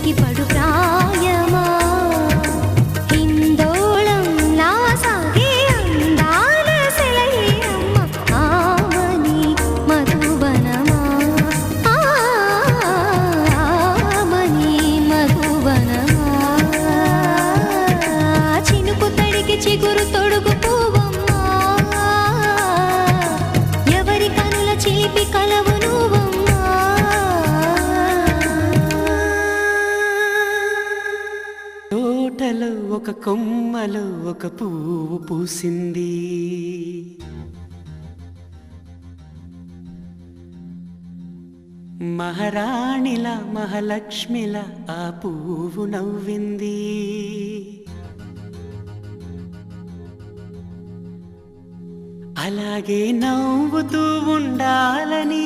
ఉలికి పడు ప్రాయమా హిందోళం నా సాగే అందాల సెలయేమ్మ ఆమని మధువనమా ఆమని మధువనమా చినుకు తడికి చిగురు తొడుగు పువ్వమ్మా ఎవరి కనుల చిలిపి కలవు తోటలో ఒక కొమ్మలో ఒక పువ్వు పూసింది మహారాణిలా మహాలక్ష్మిలా ఆ పువ్వు నవ్వింది అలాగే నవ్వుతూ ఉండాలని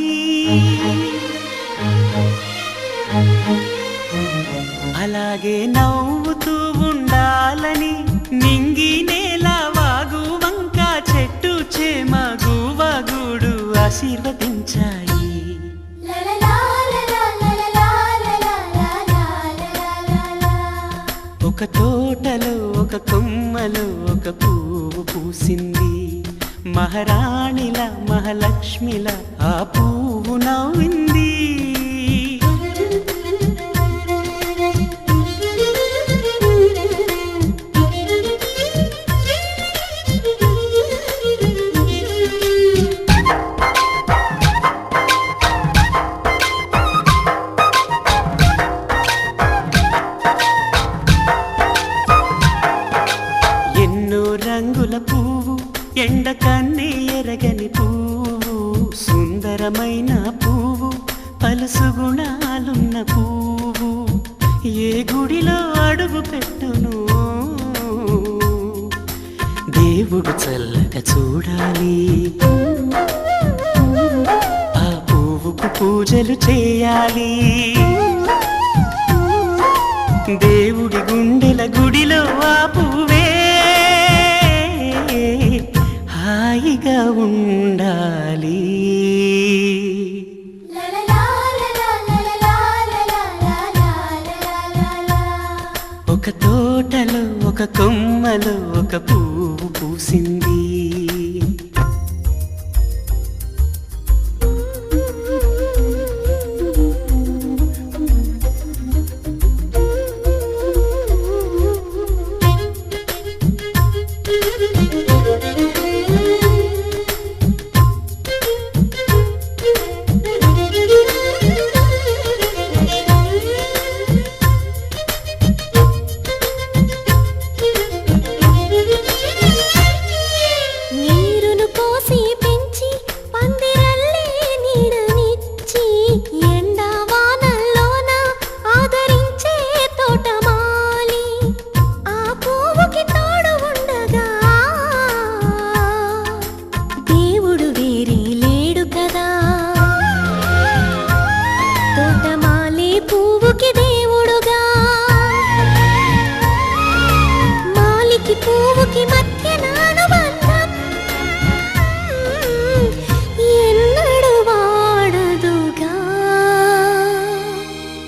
అలాగే నవ్వుతూ ఉండాలని నింగి నేల వాగు వంక చెట్టు చేమ గువగూడు ఆశీర్వదించాయి ఒక తోటలో ఒక కొమ్మలో ఒక పువ్వు పూసింది మహారాణిలా మహాలక్ష్మిలా ఆ పువ్వు నవ్వింది రంగుల పువ్వు ఎండ కన్నే ఎరగని పువ్వు సుందరమైన పువ్వు పలుసు గుణాలున్న పువ్వు ఏ గుడిలో అడుగు పెట్టును దేవుడు చల్లగా చూడాలి ఆ పువ్వుకు పూజలు చేయాలి దేవుడి గుండెల గుడిలో ఆ పువ్వే హాయిగా ఉండాలి ఒక తోటలో ఒక కొమ్మలో ఒక పువ్వు పూసింది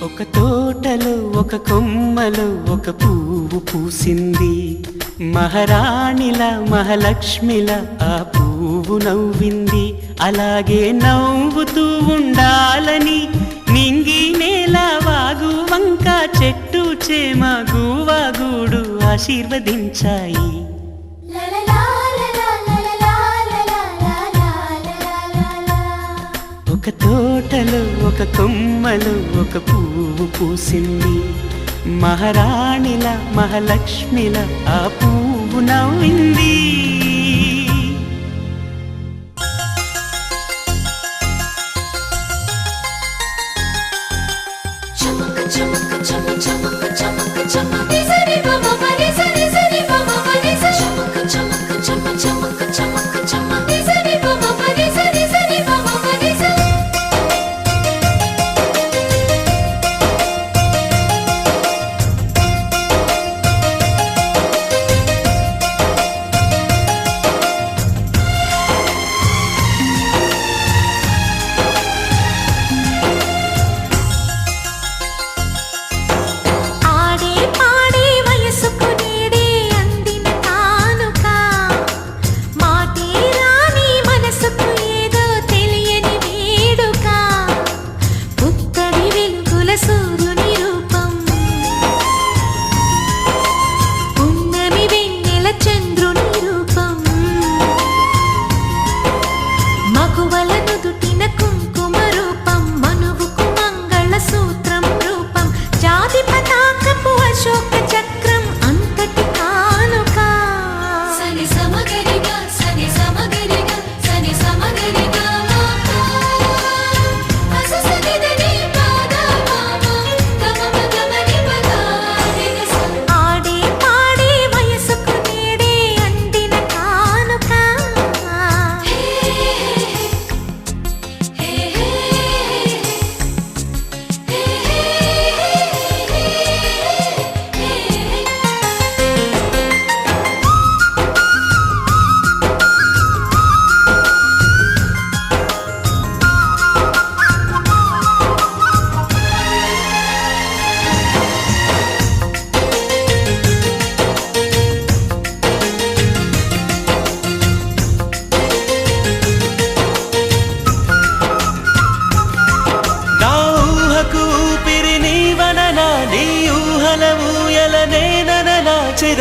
ఒక తోటలో ఒక కొమ్మలో ఒక పువ్వు పూసింది మహారాణిలా మహాలక్ష్మిలా ఆ పువ్వు నవ్వింది అలాగే నవ్వుతూ ఉండాలని నింగి నేల వాగు వంక చెట్టు చేమ గువగూడు ఆశీర్వదించాయి ఒక తోటలో ఒక కొమ్మలో ఒక పువ్వు పూసింది మహారాణిలా మహాలక్ష్మిలా ఆ పువ్వు నవ్వింది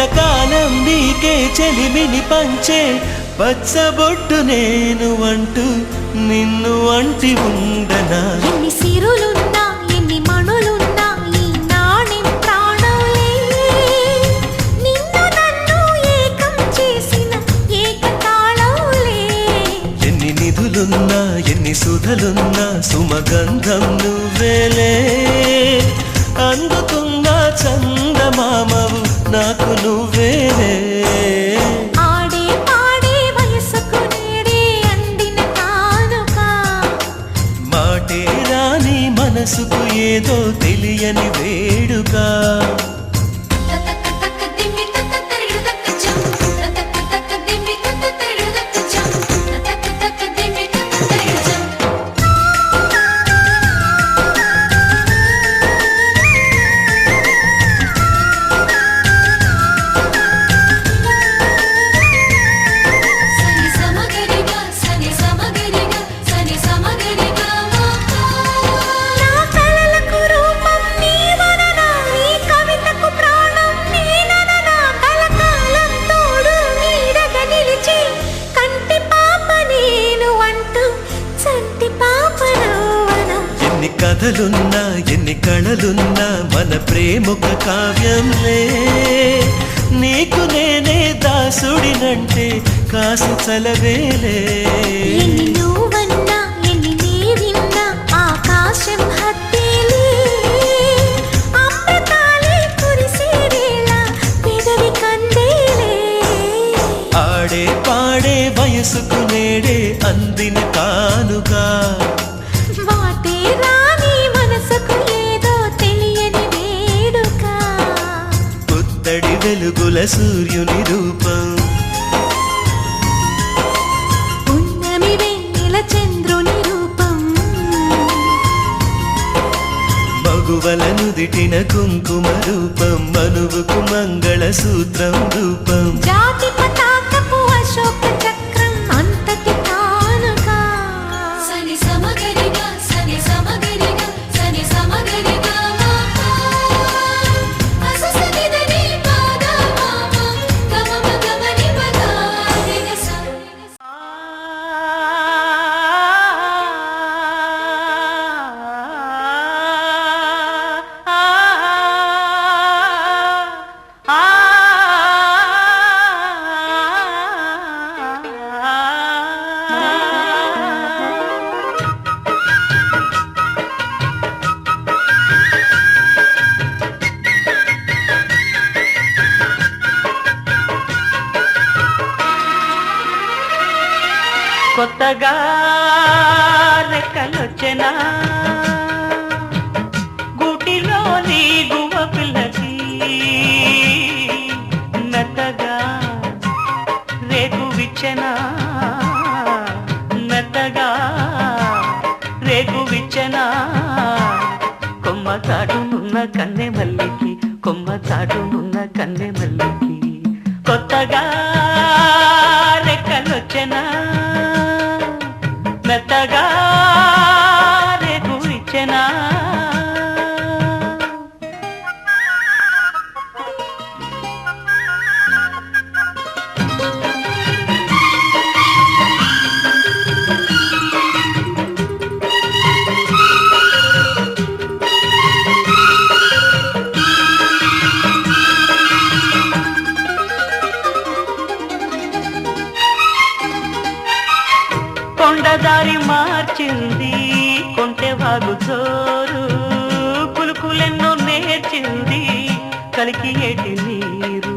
చిరకాలం నీకే చెలిమిని పంచే పచ్చబొట్టు నేను అంటూ నిన్ను అంటి ఉండనా. ఎన్ని సిరులున్నా ఎన్ని మణులున్నా ఈ నాణెం ప్రాణంలే, నిన్ను నన్ను ఏకం చేసిన ఏకతాళంలే. ఎన్ని నిధులున్నా ఎన్ని సుధలున్నా సుమగంధం నువ్వేలే. అందుకున్న చందమామవు నాకు నువ్వేలే. ఆడే పాడే వయసుకు నేడే అందిన కానుక, మాటే రాని మనసుకు ఏదో తెలియని వేడుక. కథలున్నా ఎన్ని కళలున్నా మన ప్రేమొక కావ్యంలే. నీకు నేనే దాసుడినంటే కాసు చలవేలే. ఎన్ని నువ్వన్నా ఎన్ని నీవిన్నా ఆకాశం హత్తేలే. అమృతాలే కురిసే వేళ పెదవి కందేలే. ఆడే పాడే వయసుకు నేడే అందిన కానుగా. వాటే రాని మనసుకు ఏదో తెలియని వేడుక. పుత్తడి వెలుగుల సూర్యుని రూపం, పున్నమి వెన్నెల చంద్రుని రూపం. మగువల నుదిటిన కుంకుమ రూపం, మనువుకు మంగళ సూత్రం రూపం. జాతి పతాకపు అశోక చక్రం అంతటి కానుక. సని సమగరిగా సని సమగరిగా సని సమగరిగా అససనిదని పాద మామ గమమ గమని పదారిన స. కొత్తగా రెక్కలొచ్చెనా గూటిలో నీ గువ్వ పిల్లకి, మెత్తగా రేకు విచ్చెనా మెత్తగా రేకు విచ్చెనా. కొమ్మ చాటునున్న కన్నె మల్లికి కొమ్మ చాటునున్న కన్నె మల్లికి కొత్తగా రెక్కలొచ్చెనా మెత్తగా రేకు ఇచ్చెనా. కొండదారి మార్చింది కొంటెవాగు జోరు, కులుకులెన్నో నేర్చింది కలికి ఏటి నీరు.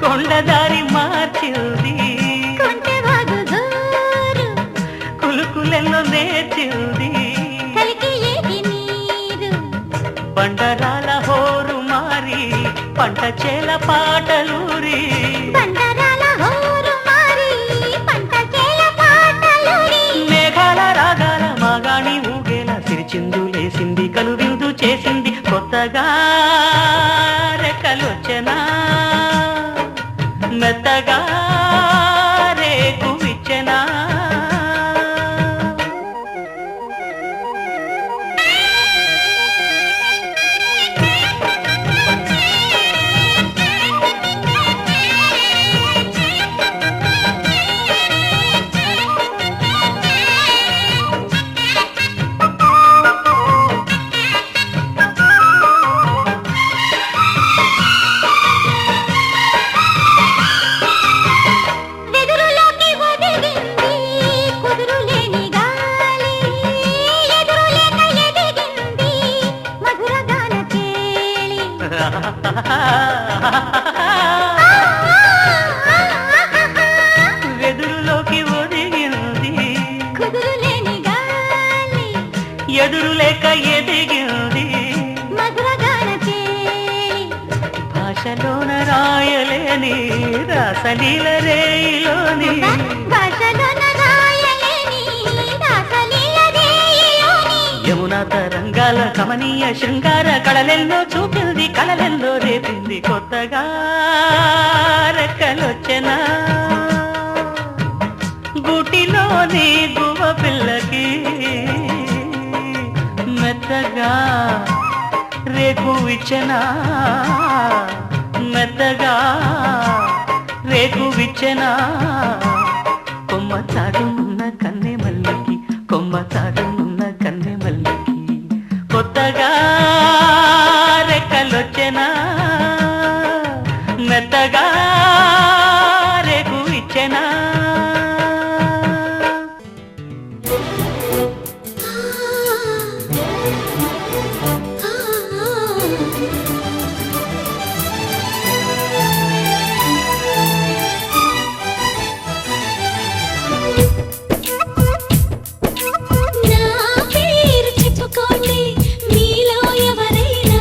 కొండదారి మార్చింది కొంటెవాగు జోరు, కులుకులెన్నో నేర్చింది కలికి ఏటి నీరు. బండరాల హోరు మారి పంట చేల పాటలూరి, బండరాల హోరు మారి పంట చేల పాటలూరి. మేఘాల రాగాల మాగాణి ఊగేలా సిరిచిందులేసింది కనువిందు చేసింది. కొత్తగా రెక్కలొచ్చెనా మెత్తగా రేకు విచ్చెనా. ఎదురు లేక ఎదిగింది మధురగాన చేరి భాషలోన రాయలేని రాసలీల రేయిలోని భాషలోన రాయలేని రాసలీల రేయిలోని యమునా తరంగాల కమనీయ శృంగార కళలెల్లో చూపింది కళలెల్లో రేపింది కొత్తగా రెక్కలొచ్చెనా గుటిలోని గువ పిల్లకి మెత్తగా రేకు విచ్చనా మెత్తగా రేకు విచ్చనా కొమ్మ చాటునున్న కన్నె మల్లికి కొమ్మ చాటునున్న కన్నె మల్లికి కొత్తగా రెక్కలొచ్చెనా మెత్తగా రేకు విచ్చెనా నా పేరు చెప్పుకోండి మీలో ఎవరైనా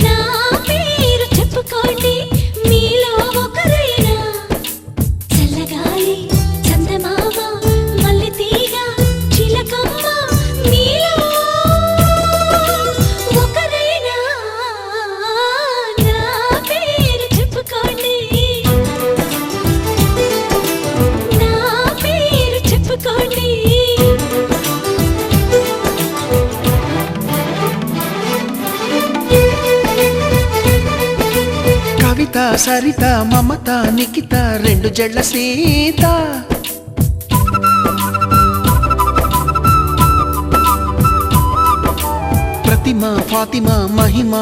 నా పేరు చెప్పుకోండి మీలో ఒకరైనా చల్లగాలి చందమామ మల్లె తీగ చిలకమ్మ మీలో ఒకరైనా నా పేరు చెప్పుకోండి నా పేరు చెప్పుకోండి కవిత సరిత మమత నిఖిత రెండు జడ్ల సీత ప్రతిమ ఫాతిమా మహిమ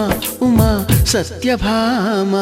ఉమా సత్యభామ